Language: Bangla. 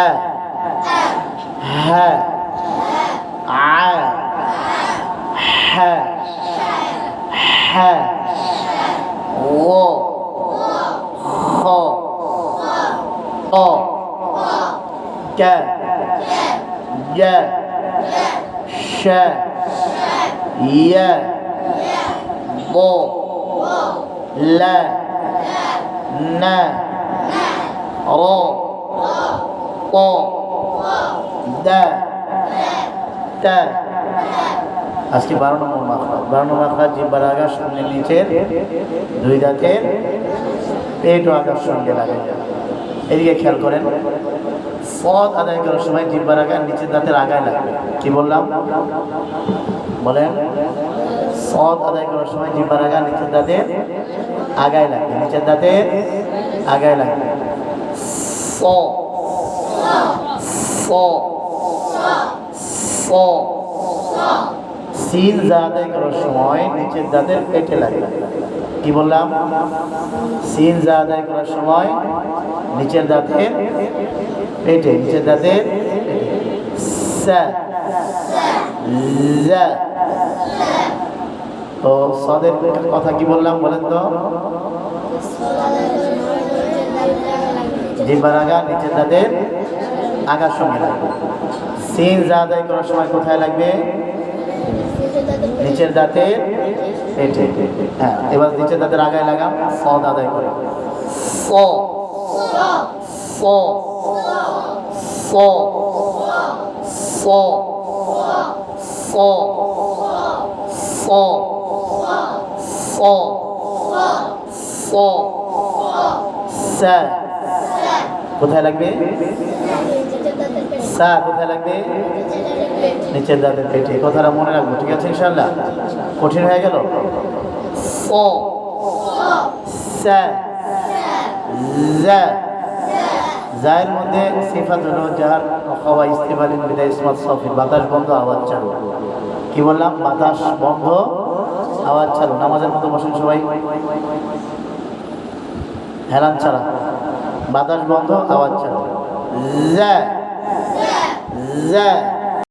আ হ্যাঁ আ হ্যাঁ হ্যাঁ ও খ অ ক জ শ ই ব ল ন র ক দ ত আজকে 12 নম্বর মাখরাজ। 12 নম্বর মাখরাজ জিহ্বার আগার সামনে নিচের দুই দাঁতের পেট ও আগার সঙ্গে লাগে। এদিকে খেয়াল করেন, সদ আদায় করার সময় জিহ্বার আগার নিচের দাঁতের আগায় লাগবে। কি বললাম বলেন? সদ আদায় করার সময় জিহ্বার আগার নিচের দাঁতের আগায় লাগবে, নিচের দাঁতের আগায় লাগবে। স স স সিন যা আদায় করার সময় নিচের দাঁতের পেটে লাগে। কি বললাম? সিন যা আদায় করার সময় নিচের দাঁতের পেটে, নিচের দাঁতের সা জ। তো সদের কথা কি বললাম বলেন তো? জিহ্বার আগা নিচের দাঁতের আগার সঙ্গে লাগবে। সিন যা আদায় করার সময় কোথায় লাগবে? নিচের দাঁতের পেটে। হ্যাঁ, এবার নিচের দাঁতের আগায় লাগাম, সদ আদায় করে স স স স স স স স সা। কোথায় লাগবে? সা কোথায় লাগবে? নিচের দাঁতের পেটে। কথাটা মনে রাখবো, ঠিক আছে ইনশাআল্লাহ? কঠিন হয়ে গেল? স সা জা। জায়ের মধ্যে সিফাত হলো যার খাওয়া ইস্তেমালিন বিদায় ইসমাত সফি, বাতাস বন্ধ আওয়াজ চালু। কি বললাম? বাতাস বন্ধ আওয়াজ চালু। নামাজের মতো বসেন সবাই, হেলান ছাড়া, বাতাস বন্ধ আওয়াজ চালু। জা জা